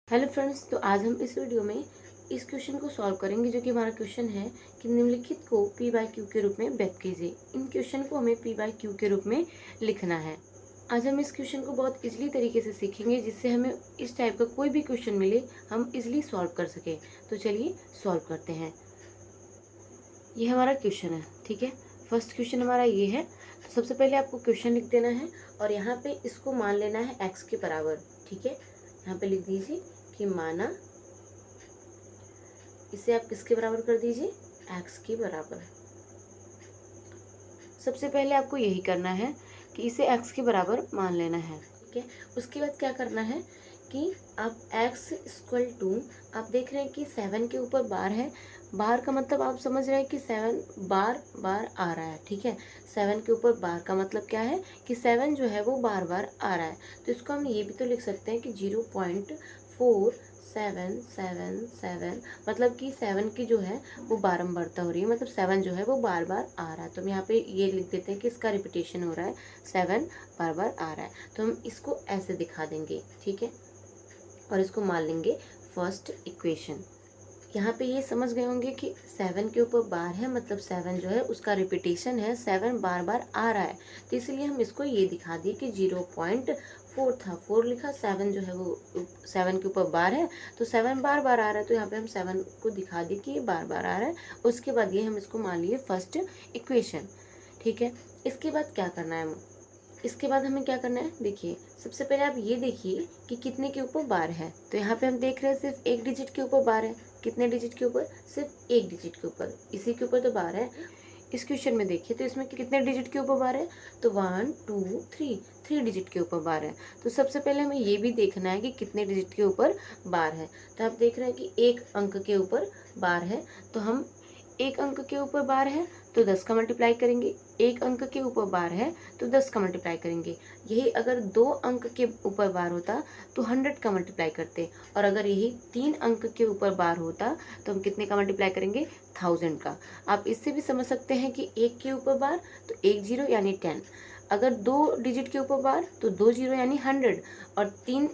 Hello friends, तो आज हम इस वीडियो में इस क्वेश्चन को सॉल्व करेंगे जो कि हमारा क्वेश्चन है कि निम्नलिखित को p बाई क्यू के रूप में व्यक्त कीजिए। इन क्वेश्चन को हमें p बाई क्यू के रूप में लिखना है। आज हम इस क्वेश्चन को बहुत इजीली तरीके से सीखेंगे जिससे हमें इस टाइप का कोई भी क्वेश्चन मिले हम इजीली सॉल्व कर सके। तो चलिए सॉल्व करते हैं। ये हमारा क्वेश्चन है, ठीक है। फर्स्ट क्वेश्चन हमारा ये है। तो सबसे पहले आपको क्वेश्चन लिख देना है और यहाँ पे इसको मान लेना है x के बराबर, ठीक है। यहाँ पे लिख दीजिए कि माना, इसे आप किसके बराबर कर दीजिए, x के बराबर। सबसे पहले आपको यही करना है कि इसे x के बराबर मान लेना है, ठीक है। उसके बाद क्या करना है कि आप x इक्वल टू, आप देख रहे हैं कि 7 के ऊपर बार है। बार का मतलब आप समझ रहे हैं कि 7 बार बार आ रहा है, ठीक है। 7 के ऊपर बार का मतलब क्या है कि 7 जो है वो बार बार आ रहा है। तो इसको हम ये भी तो लिख सकते हैं कि 0.4777, मतलब कि 7 की जो है वो बारंबारता हो रही है, मतलब 7 जो है वो बार बार आ रहा है। तो हम यहाँ पे ये लिख देते हैं कि इसका रिपीटेशन हो रहा है, 7 बार बार आ रहा है। तो हम इसको ऐसे दिखा देंगे, ठीक है, और इसको मान लेंगे फर्स्ट इक्वेशन। यहाँ पे ये समझ गए होंगे कि 7 के ऊपर बार है, मतलब 7 जो है उसका रिपीटेशन है, 7 बार बार आ रहा है। तो इसलिए हम इसको ये दिखा दिए कि 0.4 था, 4 लिखा, 7 जो है वो 7 के ऊपर बार है, तो 7 बार बार आ रहा है। तो यहाँ पे हम 7 को दिखा दिए कि ये बार बार आ रहा है। उसके बाद ये हम इसको मान लिए फर्स्ट इक्वेशन, ठीक है। इसके बाद क्या करना है, इसके बाद हमें क्या करना है, देखिए सबसे पहले आप ये देखिए कि कितने के ऊपर बार है। तो यहाँ पे हम देख रहे हैं सिर्फ एक डिजिट के ऊपर बार है। कितने डिजिट के ऊपर, सिर्फ एक डिजिट के ऊपर, इसी के ऊपर तो बार है। इस क्वेश्चन में देखिए तो इसमें कितने डिजिट के ऊपर बार है, तो 1 2 3, 3 डिजिट के ऊपर बार है। तो सबसे पहले हमें ये भी देखना है कि कितने डिजिट के ऊपर बार है। तो आप देख रहे हैं कि एक अंक के ऊपर बार है, तो हम एक अंक के ऊपर बार है तो 10 का मल्टीप्लाई करेंगे, एक अंक के ऊपर बार है तो 10 का मल्टीप्लाई करेंगे। यही अगर 2 अंक के ऊपर बार होता तो 100 का मल्टीप्लाई करते, और अगर यही 3 अंक के ऊपर बार होता तो हम कितने का मल्टीप्लाई करेंगे, 1000 का। आप इससे भी समझ सकते हैं कि एक के ऊपर बार तो 1 0 यानी 10, अगर 2 डिजिट के ऊपर बार तो 2 0 यानी 100, और 3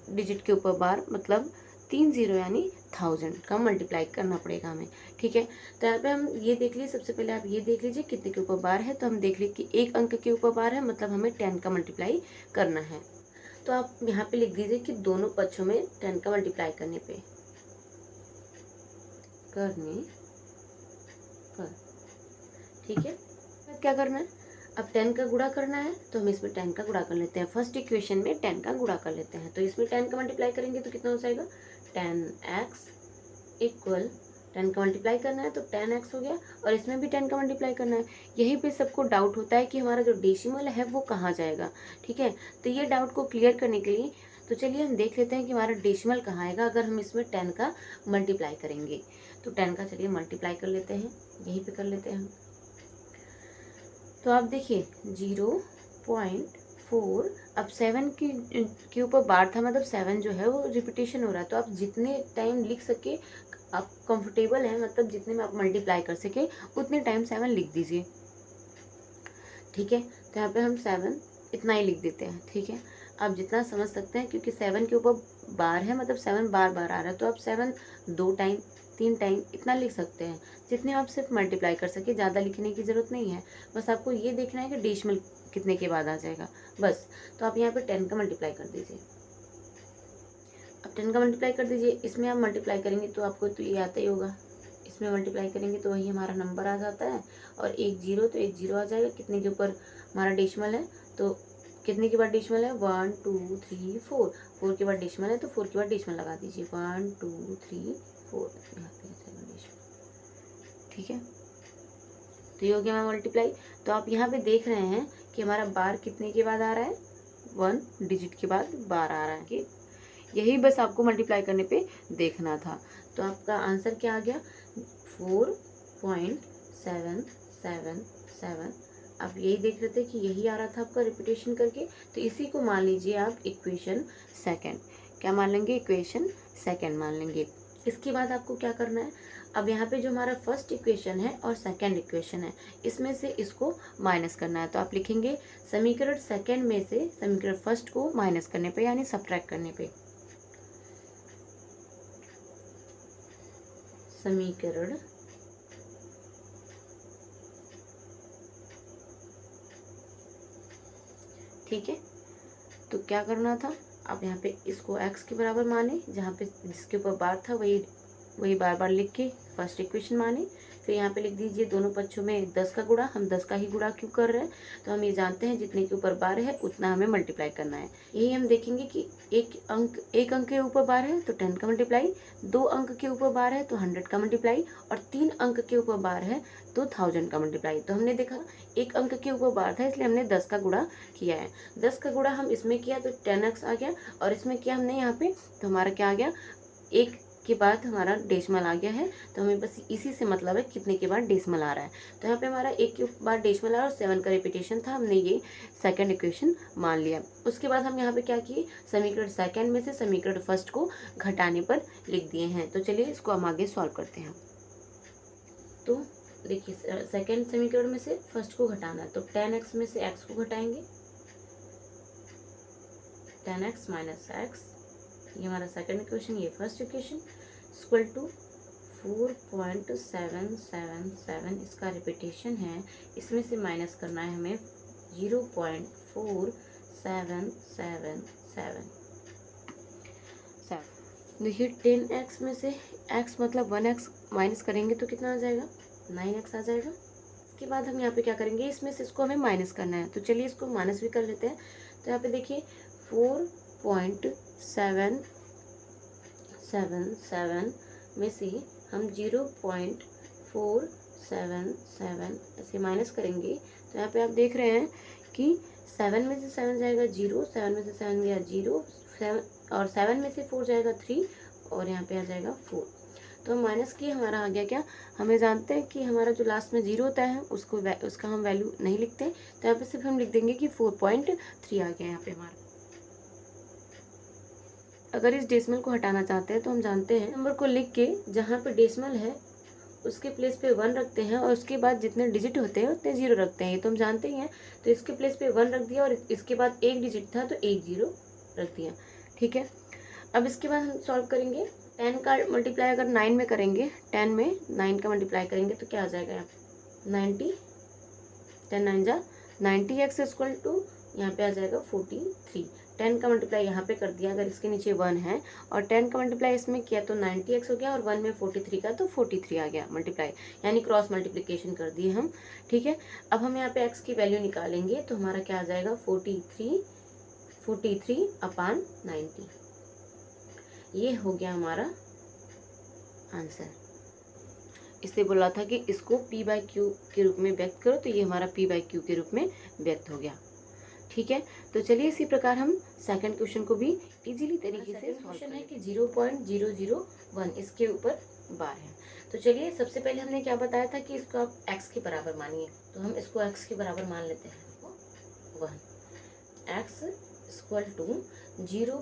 डिजिट के ऊपर बार मतलब 3 0 यानी 1000 का मल्टीप्लाई करना पड़ेगा हमें, ठीक है। तो यहाँ पे हम ये देख लीजिए, सबसे पहले आप ये देख लीजिए कितने के ऊपर बार है। तो हम देख लीजिए कि एक अंक के ऊपर बार है, मतलब हमें 10 का मल्टीप्लाई करना है। तो आप यहाँ पे लिख दीजिए कि दोनों पक्षों में 10 का मल्टीप्लाई करने पर, ठीक है। अब क्या करना है, अब 10 का गुणा करना है, तो हम इसमें 10 का गुणा कर लेते हैं। फर्स्ट इक्वेशन में 10 का गुणा कर लेते हैं। तो इसमें 10 का मल्टीप्लाई करेंगे तो कितना हो जाएगा, 10x इक्वल, 10 का मल्टीप्लाई करना है तो 10x हो गया, और इसमें भी 10 का मल्टीप्लाई करना है। यहीं पे सबको डाउट होता है कि हमारा जो डेसिमल है वो कहाँ जाएगा, ठीक है। तो ये डाउट को क्लियर करने के लिए तो चलिए हम देख लेते हैं कि हमारा डेसिमल कहाँ आएगा अगर हम इसमें 10 का मल्टीप्लाई करेंगे। तो 10 का चलिए मल्टीप्लाई कर लेते हैं, यहीं पे कर लेते हैं हम। तो आप देखिए 0.4, अब 7 के ऊपर बार था, मतलब 7 जो है वो रिपीटेशन हो रहा है। तो आप जितने टाइम लिख सके, आप कंफर्टेबल हैं, मतलब जितने में आप मल्टीप्लाई कर सके उतने टाइम 7 लिख दीजिए, ठीक है। तो यहाँ पे हम 7 इतना ही लिख देते हैं, ठीक है। आप जितना समझ सकते हैं, क्योंकि 7 के ऊपर बार है, मतलब 7 बार बार आ रहा है, तो आप 7 2 टाइम 3 टाइम इतना लिख सकते हैं, जितने आप सिर्फ मल्टीप्लाई कर सके। ज़्यादा लिखने की ज़रूरत नहीं है, बस आपको ये देखना है कि डेसिमल कितने के बाद आ जाएगा, बस। तो आप यहाँ पे 10 का मल्टीप्लाई कर दीजिए। अब 10 का मल्टीप्लाई कर दीजिए, इसमें आप मल्टीप्लाई करेंगे तो आपको तो ये आता ही होगा, इसमें मल्टीप्लाई करेंगे तो वही हमारा नंबर आ जाता है। और एक जीरो तो एक जीरो आ जाएगा, कितने के ऊपर हमारा डेसिमल है, तो कितने के बाद डेसिमल है, 1 2 3 4, 4 के बाद डेसिमल है तो 4 के बाद डेसिमल लगा दीजिए, 1 2 3 4, यहाँ पे डेसिमल, ठीक है। तो ये हो गया हमारा मल्टीप्लाई। तो आप यहाँ पे देख रहे हैं कि हमारा बार कितने के बाद आ रहा है, 1 डिजिट के बाद बार आ रहा है, कि यही बस आपको मल्टीप्लाई करने पे देखना था। तो आपका आंसर क्या आ गया, 4.777। आप यही देख रहे थे कि यही आ रहा था आपका रिपीटेशन करके। तो इसी को मान लीजिए आप इक्वेशन सेकंड, क्या मान लेंगे, इक्वेशन सेकंड मान लेंगे। इसके बाद आपको क्या करना है, अब यहाँ पे जो हमारा फर्स्ट इक्वेशन है और सेकंड इक्वेशन है, इसमें से इसको माइनस करना है। तो आप लिखेंगे समीकरण सेकंड में से समीकरण फर्स्ट को माइनस करने पे, यानी सब्ट्रैक्ट करने पे। समीकरण ठीक है। तो क्या करना था, आप यहाँ पे इसको x के बराबर माने, जहाँ पे जिसके ऊपर बार था वही बार बार लिख के फर्स्ट इक्वेशन माने। फिर यहाँ पे लिख दीजिए दोनों पक्षों में 10 का गुणा। हम 10 का ही गुणा क्यों कर रहे हैं, तो हम ये जानते हैं जितने के ऊपर बार है उतना हमें मल्टीप्लाई करना है। यही हम देखेंगे कि एक अंक के ऊपर बार है तो 10 का मल्टीप्लाई, 2 अंक के ऊपर बार है तो 100 का मल्टीप्लाई, और 3 अंक के ऊपर बार है तो 1000 का मल्टीप्लाई। तो हमने देखा एक अंक के ऊपर बार था इसलिए हमने 10 का गुणा किया है। 10 का गुणा हम इसमें किया तो 10x आ गया, और इसमें किया हमने यहाँ पे तो हमारा क्या आ गया, एक के बाद हमारा डेसिमल आ गया है। तो हमें बस इसी से मतलब है कितने के बाद डेसिमल आ रहा है। तो यहाँ पे हमारा एक के बाद डेसिमल आ रहा है और 7 का रिपीटेशन था, हमने ये सेकंड इक्वेशन मान लिया। उसके बाद हम यहाँ पे क्या किए, समीकरण सेकंड में से समीकरण फर्स्ट को घटाने पर लिख दिए हैं। तो चलिए इसको हम आगे सॉल्व करते हैं। तो देखिए सेकंड समीकरण में से फर्स्ट को घटाना है, तो 10x में से x को घटाएंगे, 10x माइनस x, ये हमारा सेकंड इक्वेशन, ये फर्स्ट इक्वेशन, इक्वल टू 4.777, इसका रिपीटेशन है, इसमें से माइनस करना है हमें 0.4777। देखिए 10x में से x मतलब 1x माइनस करेंगे तो कितना आ जाएगा, 9x आ जाएगा। इसके बाद हम यहाँ पे क्या करेंगे, इसमें से इसको हमें माइनस करना है, तो चलिए इसको माइनस भी कर लेते हैं। तो यहाँ पे देखिए 4.777 में से हम 0.477 ऐसे माइनस करेंगे। तो यहाँ पे आप देख रहे हैं कि 7 में से 7 जाएगा 0, 7 में से 7 गया 0, 7 और 7 में से 4 जाएगा 3, और यहाँ पे आ जाएगा 4। तो माइनस की हमारा आ गया क्या, हमें जानते हैं कि हमारा जो लास्ट में 0 होता है उसका हम वैल्यू नहीं लिखते, तो यहाँ पे सिर्फ हम लिख देंगे कि 4.3 आ गया यहाँ पे हमारा। अगर इस डेसिमल को हटाना चाहते हैं तो हम जानते हैं नंबर को लिख के जहाँ पे डेसिमल है उसके प्लेस पे 1 रखते हैं, और उसके बाद जितने डिजिट होते हैं उतने 0 रखते हैं, तो हम जानते ही हैं। तो इसके प्लेस पे 1 रख दिया, और इसके बाद एक डिजिट था तो एक 0 रख दिया। ठीक है, अब इसके बाद हम सॉल्व करेंगे। 10 का मल्टीप्लाई अगर 9 में करेंगे, 10 में 9 का मल्टीप्लाई करेंगे तो क्या आ जाएगा यहाँ 90, 10 9 जा 90x इक्वल टू यहाँ पे आ जाएगा 43। 10 का मल्टीप्लाई यहाँ पे कर दिया, अगर इसके नीचे 1 है, और 10 का मल्टीप्लाई इसमें किया तो 90x हो गया, और 1 में 43 का तो 43 आ गया मल्टीप्लाई, यानी क्रॉस मल्टीप्लिकेशन कर दिए हम। ठीक है, अब हम यहाँ पे x की वैल्यू निकालेंगे तो हमारा क्या आ जाएगा 43 अपान 90। ये हो गया हमारा आंसर। इससे बोला था कि इसको p/q के रूप में व्यक्त करो, तो ये हमारा p/q के रूप में व्यक्त हो गया। ठीक है, तो चलिए इसी प्रकार हम सेकंड क्वेश्चन को भी इजीली तरीके से सॉल्व है कि 0.001 इसके ऊपर बार है। तो चलिए सबसे पहले हमने क्या बताया था कि इसको आप x के बराबर मानिए, तो हम इसको x के बराबर मान लेते हैं 1। x equal to 0.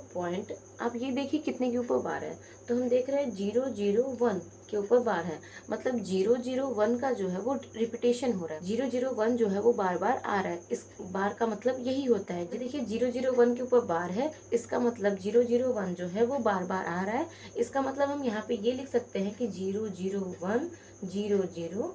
आप ये देखिए कितने के ऊपर बार है, तो हम देख रहे हैं 001 के ऊपर बार है, मतलब 001 का जो है वो रिपीटेशन हो रहा है। 001 जो है वो बार बार आ रहा है, इस बार का मतलब यही होता है। देखिए 001 के ऊपर बार है, इसका मतलब 001 जो है वो बार बार आ रहा है। इसका मतलब हम यहाँ पे ये लिख सकते हैं कि 001 001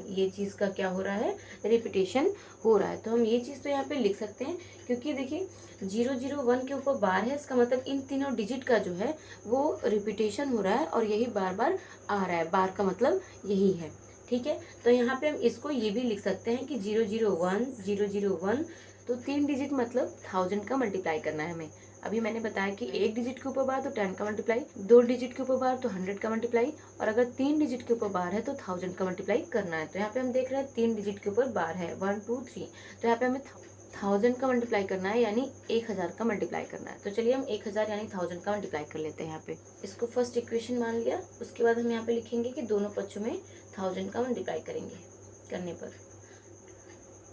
ये चीज़ का क्या हो रहा है, रिपीटेशन हो रहा है। तो हम ये चीज़ तो यहाँ पे लिख सकते हैं, क्योंकि देखिए 001 के ऊपर बार है, इसका मतलब इन तीनों डिजिट का जो है वो रिपीटेशन हो रहा है, और यही बार बार आ रहा है। बार का मतलब यही है। ठीक है, तो यहाँ पे हम इसको ये भी लिख सकते हैं कि 001 तो 3 डिजिट मतलब 1000 का मल्टीप्लाई करना है हमें। अभी मैंने बताया कि एक डिजिट के ऊपर बार तो 10 का मल्टीप्लाई, 2 डिजिट के ऊपर बार तो 100 का मल्टीप्लाई, और अगर 3 डिजिट के ऊपर बार है तो 1000 का मल्टीप्लाई करना है। तो यहाँ पे हम देख रहे हैं 3 डिजिट के ऊपर बार है 1 2 3, तो यहाँ पे हमें 1000 का मल्टीप्लाई करना है, यानी 1000 का मल्टीप्लाई करना है। तो चलिए हम 1000 यानी 1000 का मल्टीप्लाई कर लेते हैं। यहाँ पे इसको फर्स्ट इक्वेशन मान लिया। उसके बाद हम यहाँ पे लिखेंगे कि दोनों पक्षों में 1000 का मल्टीप्लाई करेंगे करने पर।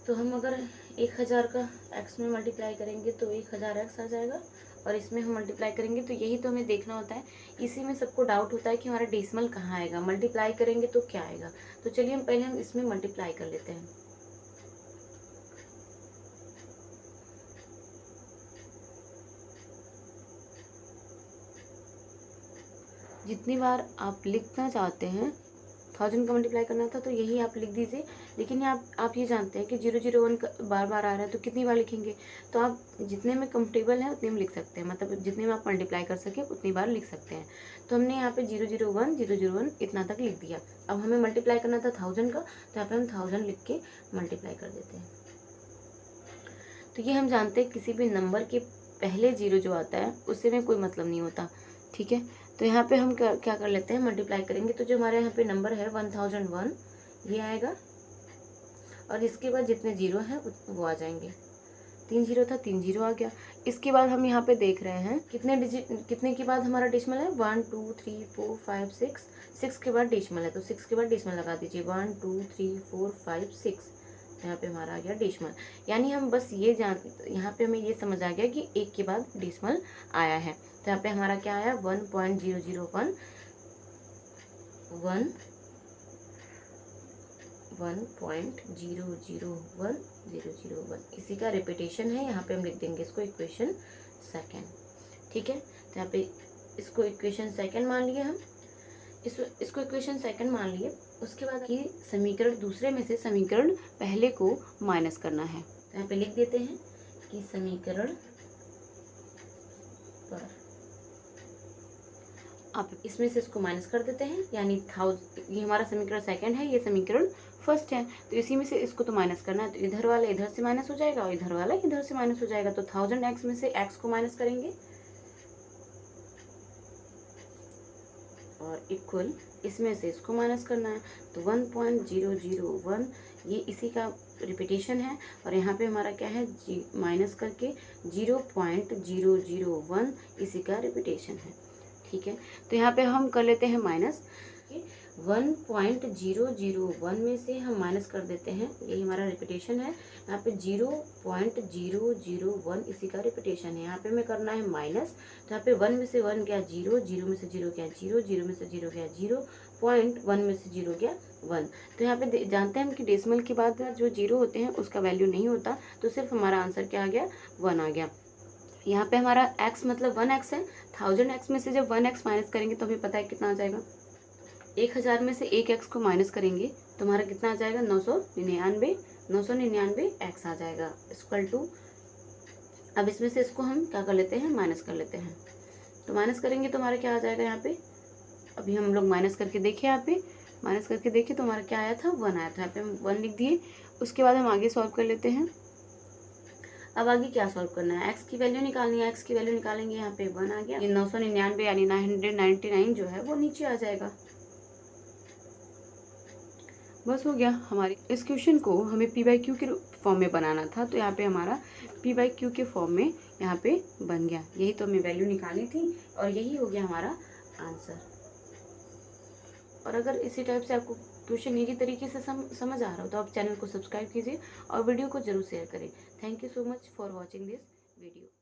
तो हम अगर 1000 का x में मल्टीप्लाई करेंगे तो 1000x आ जाएगा, और इसमें हम मल्टीप्लाई करेंगे तो यही तो हमें देखना होता है। इसी में सबको डाउट होता है कि हमारा डेसिमल कहाँ आएगा, मल्टीप्लाई करेंगे तो क्या आएगा। तो चलिए हम पहले हम इसमें मल्टीप्लाई कर लेते हैं। जितनी बार आप लिखना चाहते हैं, 1000 का मल्टीप्लाई करना था तो यही आप लिख दीजिए। लेकिन आप ये जानते हैं कि 001 बार बार आ रहा है तो कितनी बार लिखेंगे, तो आप जितने में कंफर्टेबल हैं उतने में लिख सकते हैं, मतलब जितने में आप मल्टीप्लाई कर सकें उतनी बार लिख सकते हैं। तो हमने यहाँ पे 001 इतना तक लिख दिया। अब हमें मल्टीप्लाई करना था 1000 का, तो यहाँ पे हम 1000 लिख के मल्टीप्लाई कर देते हैं। तो ये हम जानते हैं किसी भी नंबर के पहले 0 जो आता है उससे में कोई मतलब नहीं होता, ठीक है। तो यहाँ पे हम क्या कर लेते हैं, मल्टीप्लाई करेंगे तो जो हमारे यहाँ पे नंबर है 1001 ये आएगा, और इसके बाद जितने 0 हैं वो आ जाएंगे। 3 0 था, 3 0 आ गया। इसके बाद हम यहाँ पे देख रहे हैं कितने के बाद हमारा डेसिमल है, 1 2 3 4 5 6 के बाद डेसिमल है, तो 6 के बाद डेसिमल लगा दीजिए, 1 2 3 4 5 6। यहाँ पे हमारा आ गया डेसिमल। यानी हम बस ये यहाँ पे हमें ये समझ आ गया कि 1 के बाद डेसिमल आया है। तो यहाँ पे हमारा क्या आया, 1.001 इसी का रिपीटेशन है। यहाँ पे हम लिख देंगे इसको इक्वेशन सेकेंड, ठीक है। तो यहाँ पे इसको इक्वेशन सेकेंड मान लिए हम, इसको इक्वेशन सेकंड मान लिए। उसके बाद कि समीकरण दूसरे में से समीकरण पहले को माइनस करना है, तो यहाँ पे लिख देते हैं कि समीकरण पर आप इसमें से इसको माइनस कर देते हैं, यानी ये हमारा समीकरण सेकंड है, ये समीकरण फर्स्ट है, तो इसी में से इसको तो माइनस करना है। तो इधर वाला इधर से माइनस हो जाएगा और इधर वाला इधर से माइनस हो जाएगा। तो 1000x में से x को माइनस करेंगे और इक्वल इसमें से इसको माइनस करना है, तो 1.001 ये इसी का रिपीटेशन है। और यहाँ पे हमारा क्या है, माइनस करके 0.001 इसी का रिपीटेशन है, ठीक है। तो यहाँ पे हम कर लेते हैं माइनस, 1.001 में से हम माइनस कर देते हैं, यही हमारा रिपीटेशन है। यहाँ पे 0.001 इसी का रिपीटेशन है, यहाँ पे हमें करना है माइनस। तो यहाँ पे 1 में से 1 गया 0, 0 में से 0 गया 0, 0 में से 0 गया 0, 0.1 में से 0 गया 1। तो यहाँ पे जानते हैं हम कि डेसिमल के बाद जो 0 होते हैं उसका वैल्यू नहीं होता, तो सिर्फ हमारा आंसर क्या आ गया, 1 आ गया। यहाँ पे हमारा x मतलब 1x है, 1000x में से जब 1x माइनस करेंगे तो हमें पता है कितना आ जाएगा, 1000 में से 1x को माइनस करेंगे तो हमारा कितना आ जाएगा, 999 x आ जाएगा, इक्वल टू। अब इसमें से इसको हम क्या कर लेते हैं, माइनस कर लेते हैं। तो माइनस करेंगे तो हमारा क्या आ जाएगा, यहाँ पे अभी हम लोग माइनस करके देखें, यहाँ पे माइनस करके देखें तो हमारा क्या आया था, 1 आया था। यहाँ पे हम 1 लिख दिए। उसके बाद हम आगे सॉल्व कर लेते हैं। अब आगे क्या सॉल्व करना है, x की वैल्यू निकालनी है। x की वैल्यू निकालेंगे, यहाँ पे 1 आ गया, ये 999 यानी 999 जो है वो नीचे आ जाएगा। बस हो गया। हमारे इस क्वेश्चन को हमें p/q के फॉर्म में बनाना था, तो यहाँ पे हमारा p/q के फॉर्म में यहाँ पे बन गया। यही तो हमें वैल्यू निकालनी थी और यही हो गया हमारा आंसर। और अगर इसी टाइप से आपको क्वेश्चन इजी तरीके से समझ आ रहा हो तो आप चैनल को सब्सक्राइब कीजिए और वीडियो को जरूर शेयर करें। Thank you so much for watching this video.